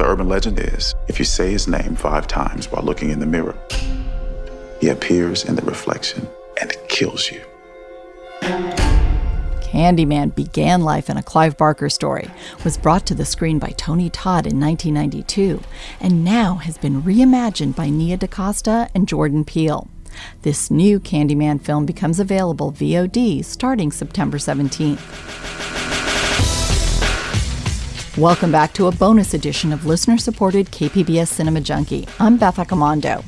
The urban legend is, if you say his name 5 times while looking in the mirror, he appears in the reflection and kills you. Candyman began life in a Clive Barker story, was brought to the screen by Tony Todd in 1992, and now has been reimagined by Nia Da Costa and Jordan Peele. This new Candyman film becomes available VOD starting September 17th. Welcome back to a bonus edition of listener-supported KPBS Cinema Junkie. I'm Beth Accomando.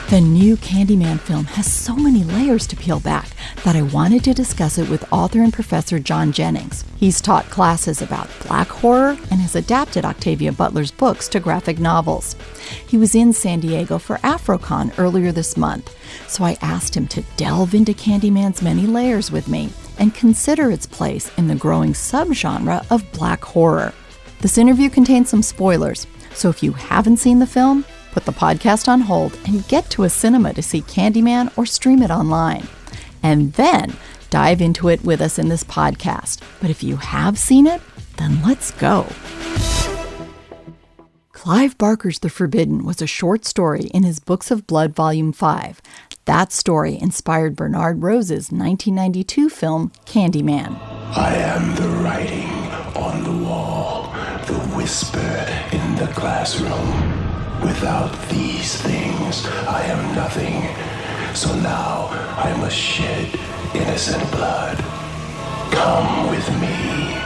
The new Candyman film has so many layers to peel back that I wanted to discuss it with author and professor John Jennings. He's taught classes about black horror and has adapted Octavia Butler's books to graphic novels. He was in San Diego for AfroCon earlier this month, so I asked him to delve into Candyman's many layers with me and consider its place in the growing subgenre of black horror. This interview contains some spoilers, so if you haven't seen the film, put the podcast on hold and get to a cinema to see Candyman or stream it online. And then dive into it with us in this podcast. But if you have seen it, then let's go. Clive Barker's The Forbidden was a short story in his Books of Blood Volume 5. That story inspired Bernard Rose's 1992 film, Candyman. I am the writing on the wall, the whisper in the classroom. Without these things, I am nothing. So now I must shed innocent blood. Come with me.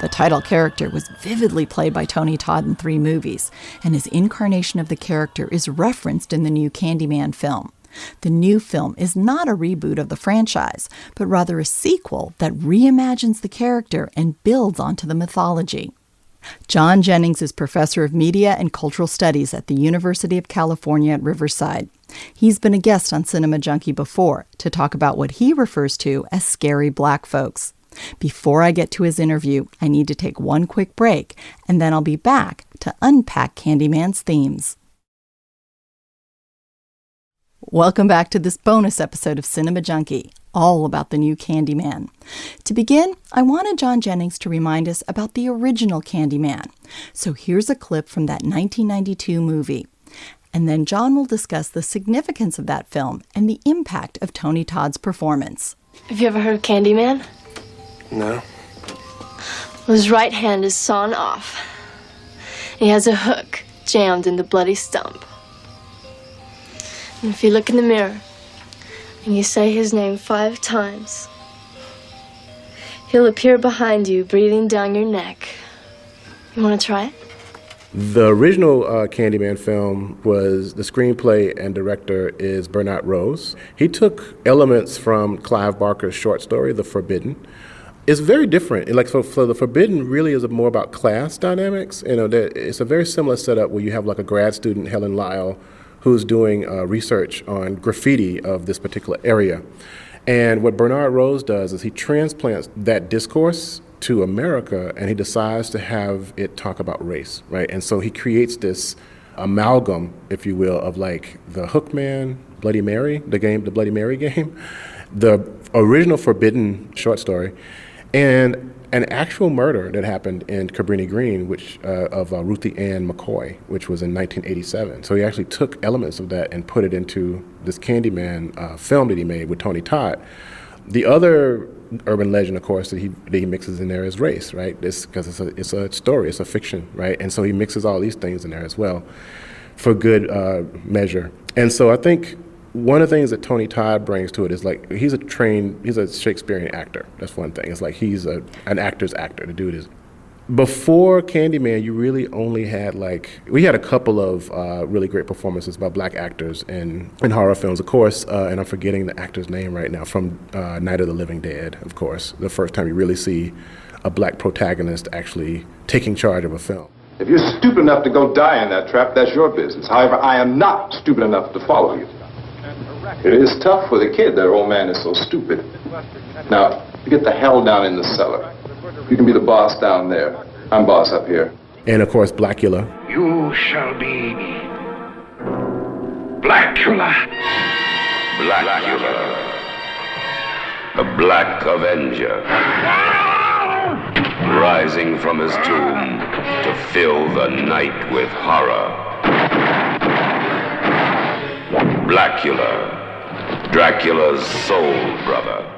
The title character was vividly played by Tony Todd in 3 movies, and his incarnation of the character is referenced in the new Candyman film. The new film is not a reboot of the franchise, but rather a sequel that reimagines the character and builds onto the mythology. John Jennings is professor of media and cultural studies at the University of California at Riverside. He's been a guest on Cinema Junkie before to talk about what he refers to as scary black folks. Before I get to his interview, I need to take one quick break, and then I'll be back to unpack Candyman's themes. Welcome back to this bonus episode of Cinema Junkie, all about the new Candyman. To begin, I wanted John Jennings to remind us about the original Candyman. So here's a clip from that 1992 movie. And then John will discuss the significance of that film and the impact of Tony Todd's performance. Have you ever heard of Candyman? No. Well, his right hand is sawn off. He has a hook jammed in the bloody stump. And if you look in the mirror and you say his name 5 times, he'll appear behind you, breathing down your neck. You want to try it? The original Candyman film was, the screenplay and director is Bernard Rose. He took elements from Clive Barker's short story, The Forbidden. It's very different. So The Forbidden really is more about class dynamics. It's a very similar setup where you have like a grad student, Helen Lyle, who's doing research on graffiti of this particular area. And what Bernard Rose does is he transplants that discourse to America, and he decides to have it talk about race, right? And so he creates this amalgam, if you will, of like the Hookman, Bloody Mary, the Bloody Mary game, the original Forbidden short story, and an actual murder that happened in Cabrini Green, of Ruthie Ann McCoy, which was in 1987. So he actually took elements of that and put it into this Candyman film that he made with Tony Todd. The other urban legend, of course, that he mixes in there is race, right? Because it's a story, it's a fiction, right? And so he mixes all these things in there as well for good measure. And so I think one of the things that Tony Todd brings to it is like he's a Shakespearean actor. That's one thing. It's like he's an actor's actor. The dude is. Before Candyman, you really only had we had a couple of really great performances by black actors in horror films, of course, and I'm forgetting the actor's name right now, from Night of the Living Dead, of course, the first time you really see a black protagonist actually taking charge of a film. If you're stupid enough to go die in that trap, that's your business. However, I am not stupid enough to follow you. It is tough for the kid, that old man is so stupid. Now, you get the hell down in the cellar. You can be the boss down there. I'm boss up here. And of course, Blackula. You shall be Blackula. Blackula. A black avenger. rising from his tomb to fill the night with horror. Blackula, Dracula's soul brother.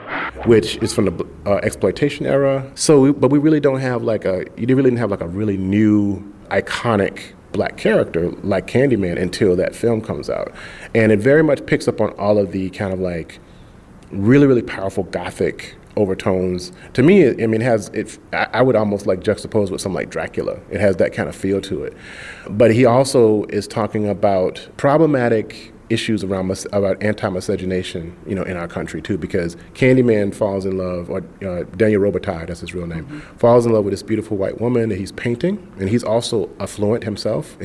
Which is from the exploitation era. But we really don't have you really didn't have like a really new, iconic black character like Candyman until that film comes out. And it very much picks up on all of the kind of like really, really powerful gothic overtones. To me, I would almost like juxtapose with something like Dracula. It has that kind of feel to it. But he also is talking about problematic issues about anti-miscegenation, in our country too, because Candyman falls in love, or Daniel Robitaille, that's his real name, falls in love with this beautiful white woman that he's painting, and he's also affluent himself.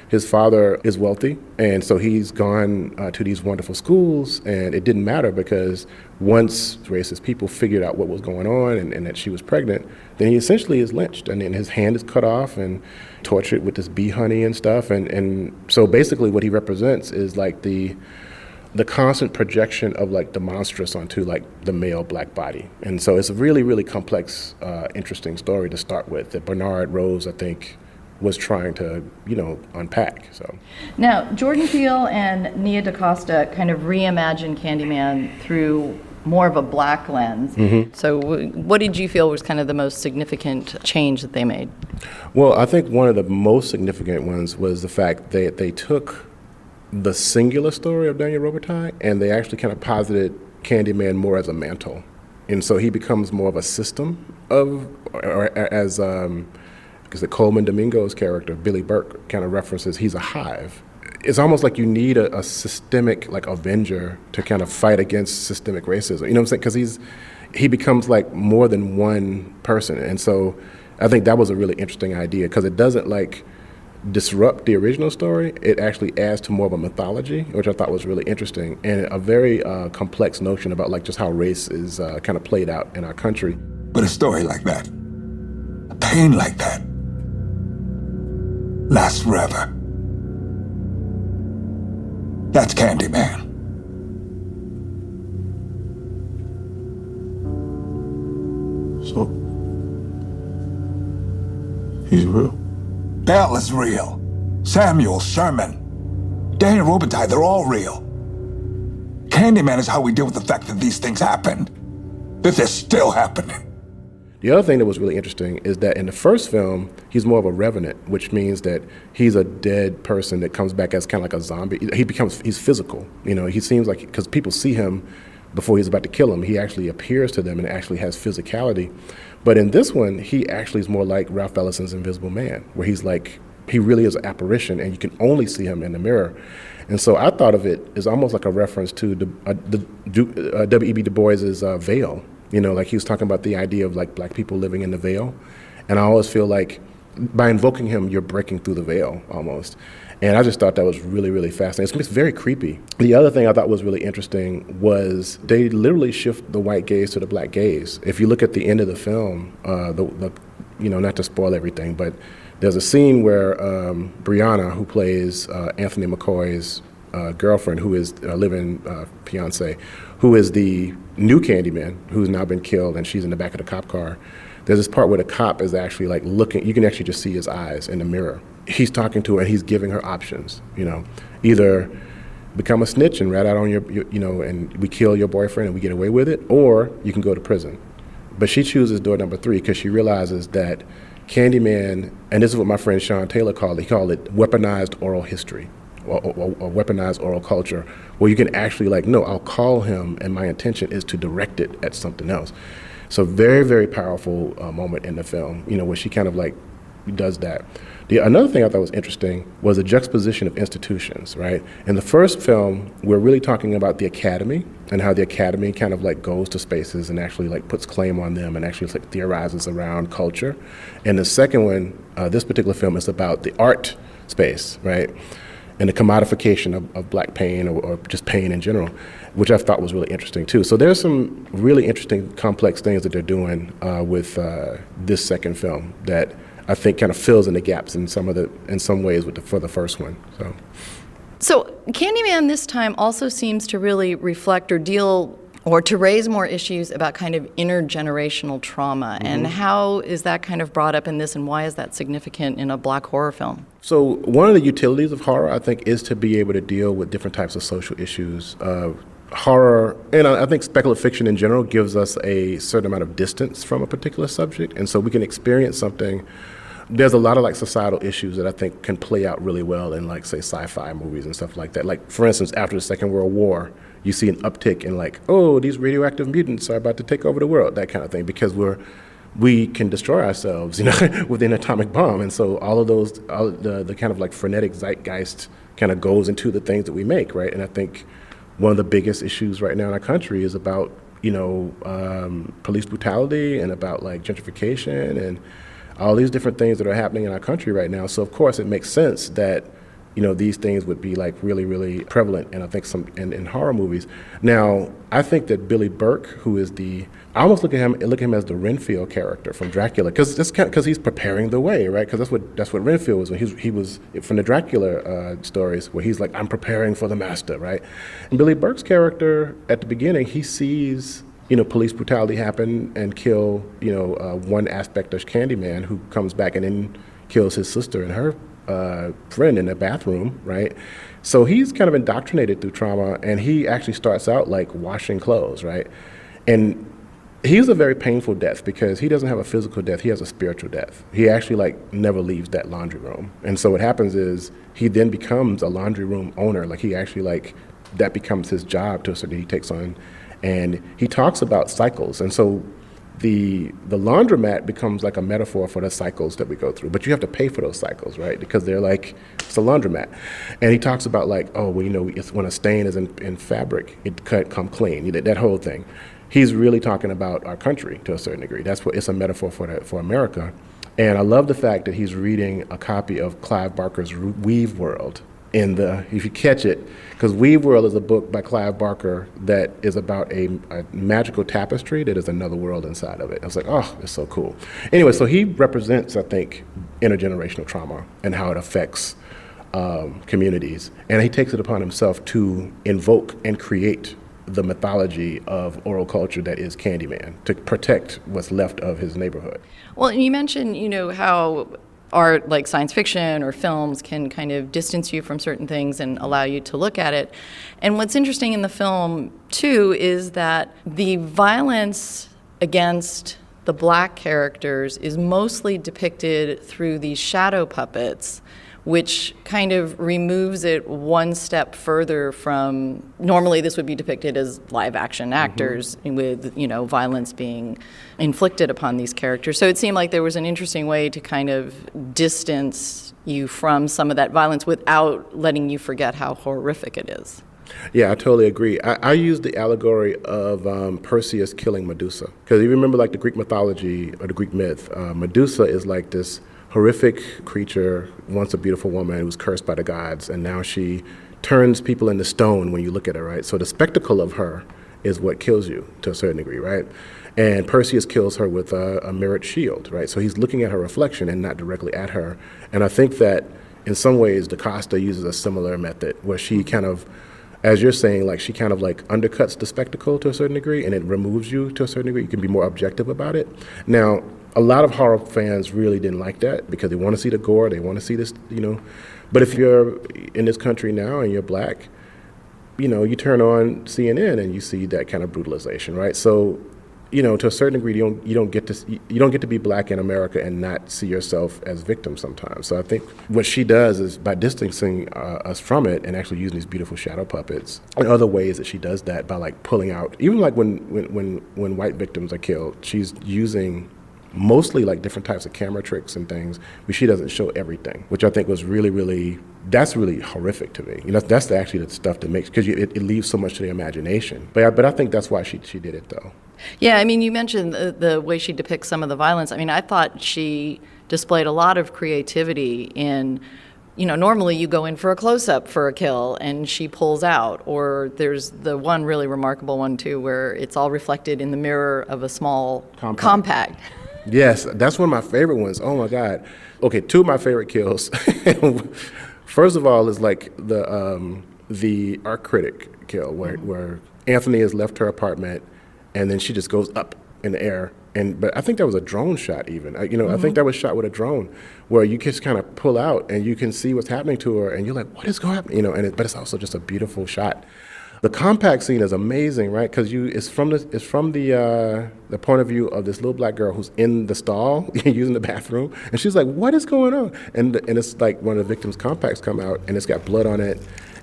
His father is wealthy, and so he's gone to these wonderful schools, and it didn't matter because once racist people figured out what was going on and that she was pregnant, then he essentially is lynched, and then his hand is cut off and tortured with this bee honey and stuff. And so basically what he represents is like the constant projection of like the monstrous onto like the male black body. And so it's a really, really complex, interesting story to start with that Bernard Rose, I think, was trying to, unpack. So now, Jordan Peele and Nia Da Costa kind of reimagined Candyman through more of a black lens. Mm-hmm. So what did you feel was kind of the most significant change that they made? Well, I think one of the most significant ones was the fact that they took the singular story of Daniel Robitaille and they actually kind of posited Candyman more as a mantle. And so he becomes more of a system as the Coleman Domingo's character, Billy Burke, kind of references, he's a hive. It's almost like you need a systemic like avenger to kind of fight against systemic racism. You know what I'm saying? Because he becomes like more than one person. And so I think that was a really interesting idea because it doesn't like disrupt the original story. It actually adds to more of a mythology, which I thought was really interesting, and a very complex notion about like just how race is kind of played out in our country. But a story like that, a pain like that, lasts forever. That's Candyman. So, he's real? Bell is real. Samuel, Sherman, Daniel Robitaille, they're all real. Candyman is how we deal with the fact that these things happened, that they're still happening. The other thing that was really interesting is that in the first film, he's more of a revenant, which means that he's a dead person that comes back as kind of like a zombie. He's physical. He seems like, because people see him before he's about to kill him, he actually appears to them and actually has physicality. But in this one, he actually is more like Ralph Ellison's Invisible Man, where he's like, he really is an apparition and you can only see him in the mirror. And so I thought of it as almost like a reference to W.E.B. Du Bois's Veil. Like he was talking about the idea of like black people living in the veil. And I always feel like by invoking him, you're breaking through the veil almost. And I just thought that was really, really fascinating. It's very creepy. The other thing I thought was really interesting was they literally shift the white gaze to the black gaze. If you look at the end of the film, not to spoil everything, but there's a scene where Brianna, who plays Anthony McCoy's girlfriend, who is live-in fiance, who is the new Candyman, who's now been killed, and she's in the back of the cop car. There's this part where the cop is actually like looking, you can actually just see his eyes in the mirror. He's talking to her and he's giving her options, either become a snitch and rat out on and we kill your boyfriend and we get away with it, or you can go to prison. But she chooses door number 3 because she realizes that Candyman, and this is what my friend Sean Taylor called it, he called it weaponized oral history. Or weaponized oral culture, where you can actually I'll call him and my intention is to direct it at something else. So very, very powerful moment in the film, where she kind of does that. Another thing I thought was interesting was the juxtaposition of institutions, right? In the first film, we're really talking about the academy and how the academy kind of goes to spaces and actually puts claim on them and actually theorizes around culture. And the second one, this particular film, is about the art space, right? And the commodification of black pain or just pain in general, which I thought was really interesting too. So there's some really interesting, complex things that they're doing with this second film that I think kind of fills in the gaps in some ways for the first one. So Candyman this time also seems to really reflect or deal or to raise more issues about kind of intergenerational trauma. And how is that kind of brought up in this, and why is that significant in a Black horror film? So one of the utilities of horror, I think, is to be able to deal with different types of social issues. Horror, and I think speculative fiction in general, gives us a certain amount of distance from a particular subject, and so we can experience something. There's a lot of like societal issues that I think can play out really well in like, say, sci-fi movies and stuff like that. Like, for instance, after the Second World War, you see an uptick in like, oh, these radioactive mutants are about to take over the world, that kind of thing, because we can destroy ourselves, with an atomic bomb. And so all of those, the kind of like frenetic zeitgeist kind of goes into the things that we make, right? And I think one of the biggest issues right now in our country is about, police brutality and about like gentrification and all these different things that are happening in our country right now. So of course it makes sense that, these things would be like really, really prevalent, and I think in horror movies. Now, I think that Billy Burke, who is I almost look at him as the Renfield character from Dracula, because he's preparing the way, right? Because that's what Renfield was when he was from the Dracula stories, where he's like, I'm preparing for the master, right? And Billy Burke's character at the beginning, he sees police brutality happen and kill one aspect of Candyman, who comes back and then kills his sister and her friend in the bathroom, right? So he's kind of indoctrinated through trauma, and he actually starts out like washing clothes, right? And he's a very painful death because he doesn't have a physical death, he has a spiritual death. He actually like never leaves that laundry room. And so what happens is he then becomes a laundry room owner. Like he actually like, that becomes his job to a certain degree he takes on. And he talks about cycles. And so the laundromat becomes like a metaphor for the cycles that we go through, but you have to pay for those cycles, right? Because they're like, it's a laundromat. And he talks about like, oh, well, it's when a stain is in fabric, it can't come clean, that whole thing. He's really talking about our country to a certain degree. That's what it's a metaphor for America. And I love the fact that he's reading a copy of Clive Barker's Weave World if you catch it, because Weave World is a book by Clive Barker that is about a magical tapestry that is another world inside of it. I was like, oh, it's so cool. Anyway, so he represents, I think, intergenerational trauma and how it affects communities. And he takes it upon himself to invoke and create the mythology of oral culture that is Candyman, to protect what's left of his neighborhood. Well, you mentioned, how art like science fiction or films can kind of distance you from certain things and allow you to look at it. And what's interesting in the film, too, is that the violence against the Black characters is mostly depicted through these shadow puppets, which kind of removes it one step further from, normally this would be depicted as live action actors with, violence being inflicted upon these characters. So it seemed like there was an interesting way to kind of distance you from some of that violence without letting you forget how horrific it is. Yeah, I totally agree. I use the allegory of Perseus killing Medusa. Because you remember like the Greek mythology or the Greek myth, Medusa is like this horrific creature, once a beautiful woman who was cursed by the gods, and now she turns people into stone when you look at her, right? So the spectacle of her is what kills you to a certain degree, right? And Perseus kills her with a mirrored shield, right? So he's looking at her reflection and not directly at her. And I think that in some ways, Da Costa uses a similar method where she kind of, as you're saying, like she kind of like undercuts the spectacle to a certain degree, and it removes you to a certain degree. You can be more objective about it. Now, a lot of horror fans really didn't like that because they want to see the gore, they want to see this, But if you're in this country now and you're Black, you turn on CNN and you see that kind of brutalization, right? So, to a certain degree, you don't get to be Black in America and not see yourself as victims sometimes. So I think what she does is by distancing us from it and actually using these beautiful shadow puppets and other ways that she does that by like pulling out, even like when white victims are killed, she's using mostly like different types of camera tricks and things, but she doesn't show everything, which I think was that's really horrific to me. That's actually the stuff that makes, because it leaves so much to the imagination. But I think that's why she did it though. Yeah, I mean, you mentioned the way she depicts some of the violence. I mean, I thought she displayed a lot of creativity in, normally you go in for a close-up for a kill and she pulls out, or there's the one really remarkable one too where it's all reflected in the mirror of a small compact. Yes, that's one of my favorite ones. Oh my God. Okay, two of my favorite kills. First of all is like the art critic kill where Anthony has left her apartment, and then she just goes up in the air. But I think that was a drone shot even. I think that was shot with a drone where you just kind of pull out and you can see what's happening to her and you're like, what is going to happen? But it's also just a beautiful shot. The compact scene is amazing, right? Because it's from the point of view of this little black girl who's in the stall using the bathroom, and she's like, "What is going on?" And it's like one of the victim's compacts come out, and it's got blood on it,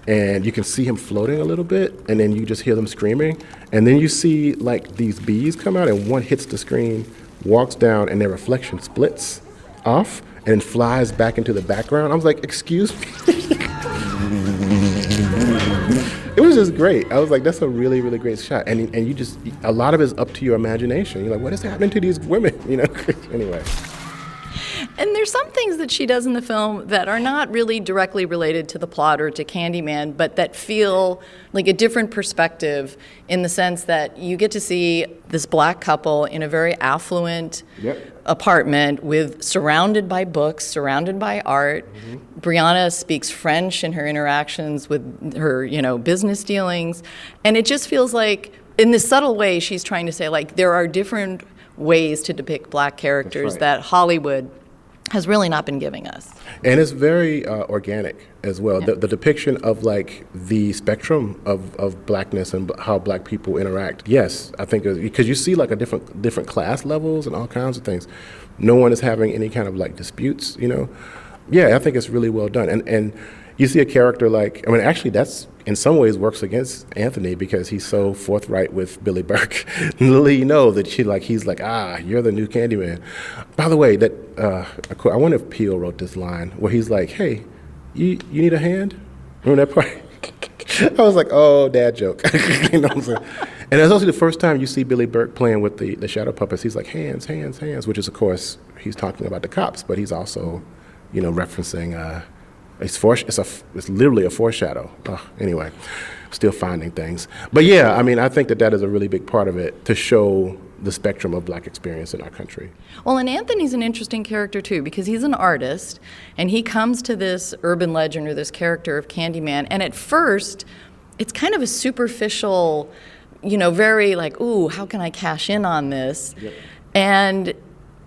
and you can see him floating a little bit, and then you just hear them screaming, and then you see like these bees come out, and one hits the screen, walks down, and their reflection splits off and flies back into the background. I was like, "Excuse me." It was just great. I was like, that's a really, really great shot. And you just, a lot of it's up to your imagination. You're like, what is happening to these women? Anyway. And there's some things that she does in the film that are not really directly related to the plot or to Candyman, but that feel like a different perspective in the sense that you get to see this black couple in a very affluent apartment surrounded by books, surrounded by art. Mm-hmm. Brianna speaks French in her interactions with her, business dealings. And it just feels like, in this subtle way, she's trying to say, like, there are different ways to depict black characters that Hollywood has really not been giving us. And it's very organic as well. Yeah. The depiction of like the spectrum of blackness and how black people interact. Yes, I think because you see like a different class levels and all kinds of things. No one is having any kind of like disputes, Yeah, I think it's really well done. And you see a character like, actually that's in some ways works against Anthony because he's so forthright with Billy Burke. Literally, that he's like, you're the new Candyman. By the way, I wonder if Peele wrote this line where he's like, hey, you need a hand? Remember that part? I was like, oh, dad joke. You know what I'm saying? And it's also the first time you see Billy Burke playing with the shadow puppets. He's like, hands, hands, hands, which is, of course, he's talking about the cops, but he's also, referencing it's literally a foreshadow. Anyway, still finding things. But yeah, I think that is a really big part of it to show the spectrum of black experience in our country. Well, and Anthony's an interesting character too because he's an artist and he comes to this urban legend or this character of Candyman, and at first it's kind of a superficial, very like, ooh, how can I cash in on this? Yep. And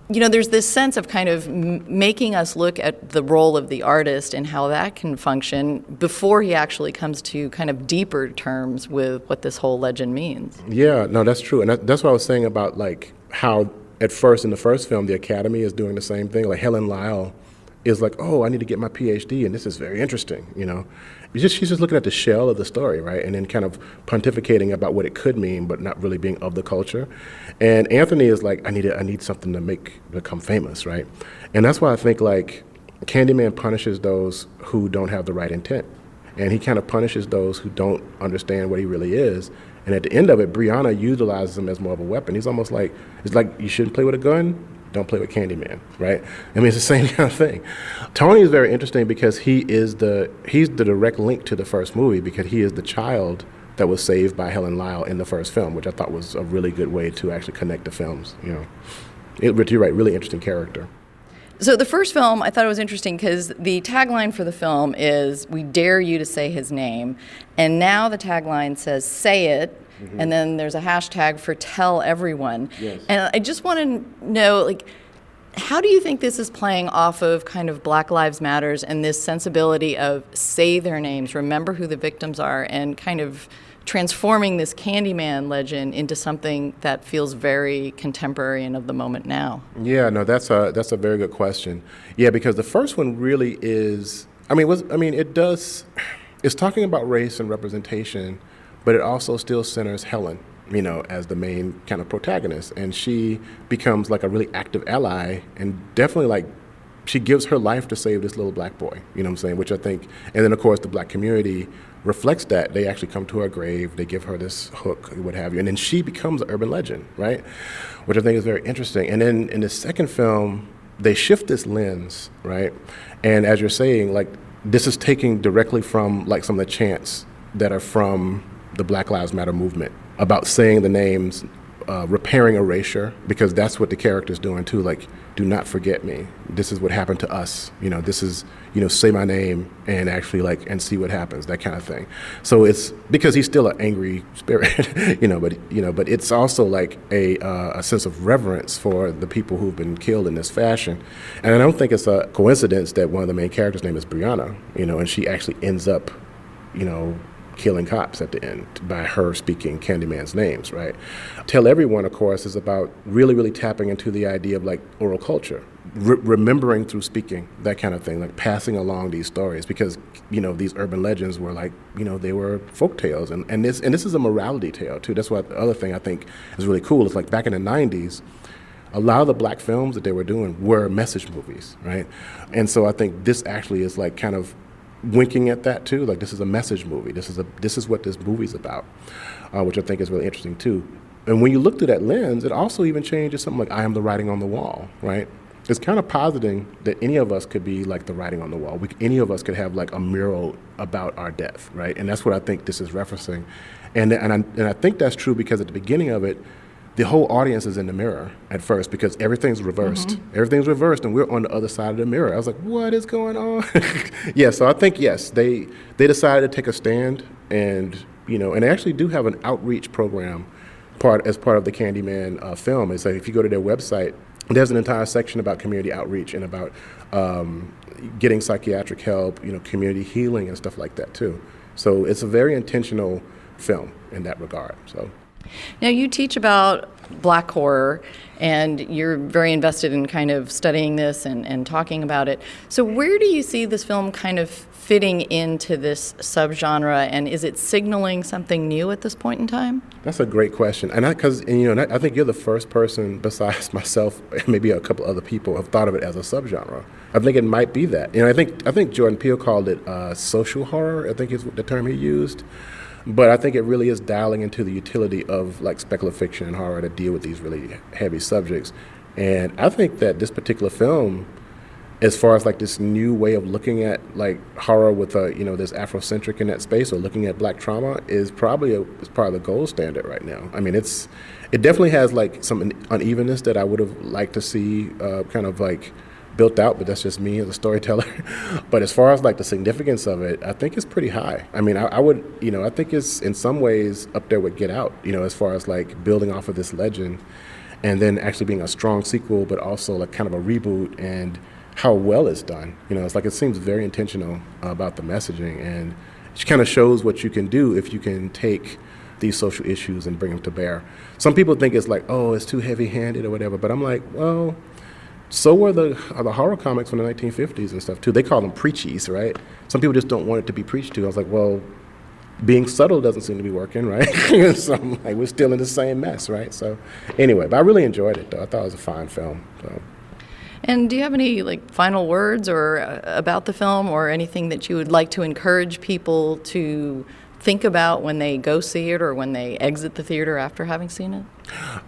there's this sense of kind of making us look at the role of the artist and how that can function before he actually comes to kind of deeper terms with what this whole legend means. Yeah, no, that's true. And that's what I was saying about like how at first in the first film, the Academy is doing the same thing. Like Helen Lyle is like, oh, I need to get my PhD, and this is very interesting, She's just looking at the shell of the story, right? And then kind of pontificating about what it could mean, but not really being of the culture. And Anthony is like, I need something to become famous, right? And that's why I think like Candyman punishes those who don't have the right intent. And he kind of punishes those who don't understand what he really is. And at the end of it, Brianna utilizes him as more of a weapon. He's almost like, it's like you shouldn't play with a gun, don't play with Candyman, right? It's the same kind of thing. Tony is very interesting because he's the direct link to the first movie because he is the child that was saved by Helen Lyle in the first film, which I thought was a really good way to actually connect the films, You're right, really interesting character. So the first film, I thought it was interesting because the tagline for the film is, we dare you to say his name. And now the tagline says, say it. Mm-hmm. And then there's a hashtag for tell everyone. Yes. And I just want to know, like, how do you think this is playing off of kind of Black Lives Matters and this sensibility of say their names, remember who the victims are, and kind of transforming this Candyman legend into something that feels very contemporary and of the moment now? Yeah, no, that's a very good question. Yeah, because the first one really is, it's talking about race and representation, but it also still centers Helen, as the main kind of protagonist. And she becomes like a really active ally and definitely like she gives her life to save this little black boy, which I think, and then of course the black community reflects that. They actually come to her grave, they give her this hook, what have you, and then she becomes an urban legend, right? Which I think is very interesting. And then in the second film, they shift this lens, right? And as you're saying, like this is taking directly from like some of the chants that are from the Black Lives Matter movement about saying the names repairing erasure, because that's what the character's doing too. Like, do not forget me. This is what happened to us. This is, say my name and actually and see what happens, that kind of thing. So it's because he's still an angry spirit, but it's also like a sense of reverence for the people who've been killed in this fashion. And I don't think it's a coincidence that one of the main characters' name is Brianna, and she actually ends up, killing cops at the end by her speaking Candyman's names, right? Tell Everyone, of course, is about really, really tapping into the idea of oral culture, remembering through speaking, that kind of thing, passing along these stories, because, these urban legends were they were folk tales, and this is a morality tale too. That's what the other thing I think is really cool is back in the 90s, a lot of the black films that they were doing were message movies, right? And so I think this actually is kind of winking at that too. This is a message movie. This is what this movie's about, which I think is really interesting too. And when you look through that lens, it also even changes something like I am the writing on the wall, right? It's kind of positing that any of us could be like the writing on the wall. Any of us could have a mural about our death, right? And that's what I think this is referencing. And I think that's true because at the beginning of it, the whole audience is in the mirror at first because everything's reversed. Mm-hmm. Everything's reversed, and we're on the other side of the mirror. I was like, what is going on? Yeah, so I think, yes, they decided to take a stand, and and they actually do have an outreach program as part of the Candyman film. It's if you go to their website, there's an entire section about community outreach and about getting psychiatric help, community healing and stuff like that too. So it's a very intentional film in that regard. So. Now, you teach about black horror, and you're very invested in kind of studying this and talking about it. So where do you see this film kind of fitting into this subgenre, and is it signaling something new at this point in time? That's a great question. And I think you're the first person besides myself, and maybe a couple other people, have thought of it as a subgenre. I think it might be that. I think Jordan Peele called it social horror, I think is the term he used. But I think it really is dialing into the utility of speculative fiction and horror to deal with these really heavy subjects. And I think that this particular film, as far as this new way of looking at horror with this Afrocentric in that space, or looking at black trauma, is probably is part of the gold standard right now. I mean, it definitely has some unevenness that I would have liked to see built out, but that's just me as a storyteller. But as far as the significance of it, I think it's pretty high. I mean, I would, I think it's in some ways up there with Get Out, as far as building off of this legend and then actually being a strong sequel, but also kind of a reboot, and how well it's done. It's it seems very intentional about the messaging, and it kind of shows what you can do if you can take these social issues and bring them to bear. Some people think it's it's too heavy-handed or whatever, but I'm well, so were the horror comics from the 1950s and stuff too. They call them preachies, right? Some people just don't want it to be preached to. I was well, being subtle doesn't seem to be working, right? So I'm we're still in the same mess, right? So anyway, but I really enjoyed it though. I thought it was a fine film. So. And do you have any final words or about the film, or anything that you would like to encourage people to think about when they go see it or when they exit the theater after having seen it?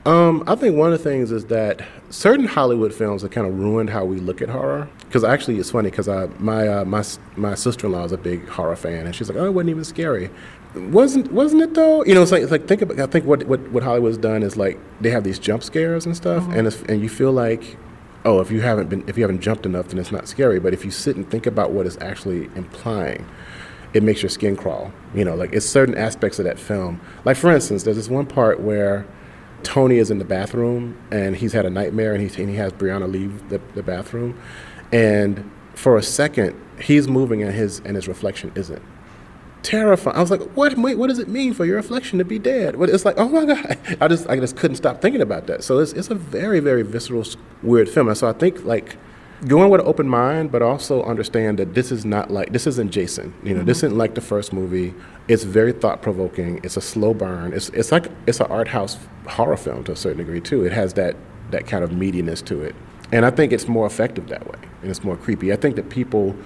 I think one of the things is that certain Hollywood films have kind of ruined how we look at horror. Because actually, it's funny because my sister-in-law is a big horror fan, and she's like, "Oh, it wasn't even scary." Wasn't it though? It's think about. I think what Hollywood's done is they have these jump scares and stuff, mm-hmm. and you feel oh, if you haven't jumped enough, then it's not scary. But if you sit and think about what it's actually implying, it makes your skin crawl. It's certain aspects of that film. For instance, there's this one part where Tony is in the bathroom and he's had a nightmare, and he has Brianna leave the bathroom, and for a second he's moving and his reflection isn't. Terrifying. I was like, what does it mean for your reflection to be dead? It's oh my God. I just couldn't stop thinking about that. So it's a very, very visceral, weird film. And so I think going with an open mind, but also understand that this is not this isn't Jason. Mm-hmm. This isn't like the first movie. It's very thought-provoking. It's a slow burn. It's an art house horror film to a certain degree too. It has that kind of meatiness to it, and I think it's more effective that way, and it's more creepy. I think that people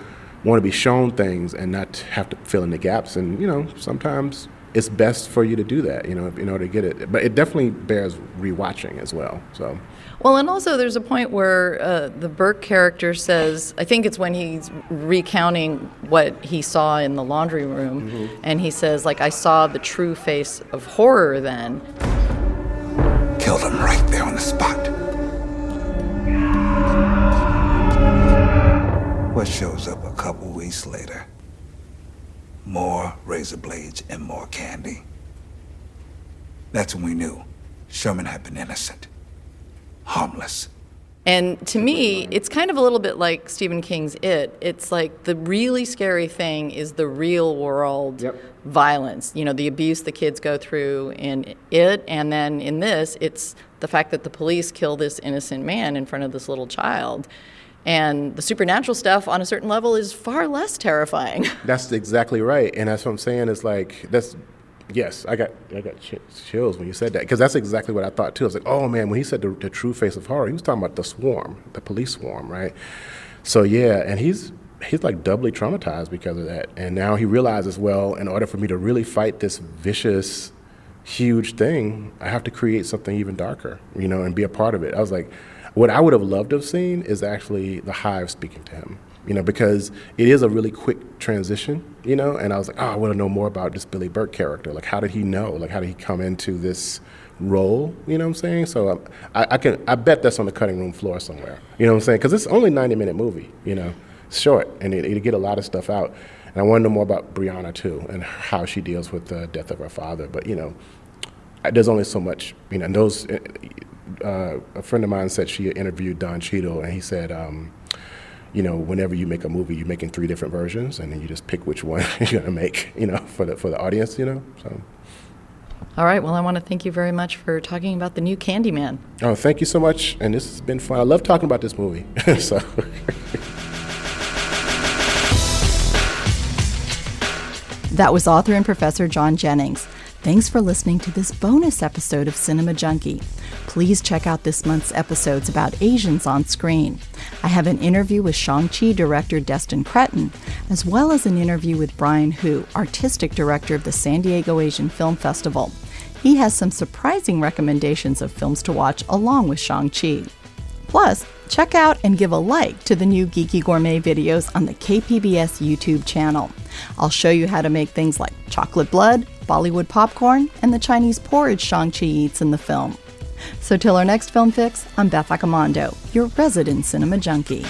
want to be shown things and not have to fill in the gaps, and sometimes it's best for you to do that, in order to get it. But it definitely bears rewatching as well. So. Well, and also there's a point where the Burke character says, I think it's when he's recounting what he saw in the laundry room, mm-hmm. and he says, I saw the true face of horror then. Kill What shows up a couple weeks later? More razor blades and more candy. That's when we knew Sherman had been innocent, harmless. And to me, it's kind of a little bit like Stephen King's It. It's like the really scary thing is the real world violence. You know, the abuse the kids go through in It, and then in this, it's the fact that the police kill this innocent man in front of this little child. And the supernatural stuff, on a certain level, is far less terrifying. That's exactly right, and that's what I'm saying. Is like yes, I got chills when you said that, because that's exactly what I thought too. I was like, oh man, when he said the true face of horror, he was talking about the swarm, the police swarm, right? So yeah, and he's like doubly traumatized because of that, and now he realizes, well, in order for me to really fight this vicious, huge thing, I have to create something even darker, you know, and be a part of it. I was like, what I would have loved to have seen is actually the Hive speaking to him, you know, because it is a really quick transition, you know, and I was like, oh, I want to know more about this Billy Burke character. Like, how did he know? Like, how did he come into this role, you know what I'm saying? So I bet that's on the cutting room floor somewhere, you know what I'm saying? Because it's only a 90-minute movie, you know, it's short, and it'll get a lot of stuff out. And I want to know more about Brianna, too, and how she deals with the death of her father. But, you know, there's only so much, you know, and those, a friend of mine said she interviewed Don Cheadle, and he said, you know, whenever you make a movie, you're making 3 different versions, and then you just pick which one you're gonna make, you know, for the audience, you know. So. All right. Well, I want to thank you very much for talking about the new Candyman. Oh, thank you so much, and this has been fun. I love talking about this movie. So. That was author and professor John Jennings. Thanks for listening to this bonus episode of Cinema Junkie. Please check out this month's episodes about Asians on screen. I have an interview with Shang-Chi director Destin Cretton, as well as an interview with Brian Hu, artistic director of the San Diego Asian Film Festival. He has some surprising recommendations of films to watch along with Shang-Chi. Plus, check out and give a like to the new Geeky Gourmet videos on the KPBS YouTube channel. I'll show you how to make things like chocolate blood, Bollywood popcorn, and the Chinese porridge Shang-Chi eats in the film. So till our next film fix, I'm Beth Accomando, your resident cinema junkie.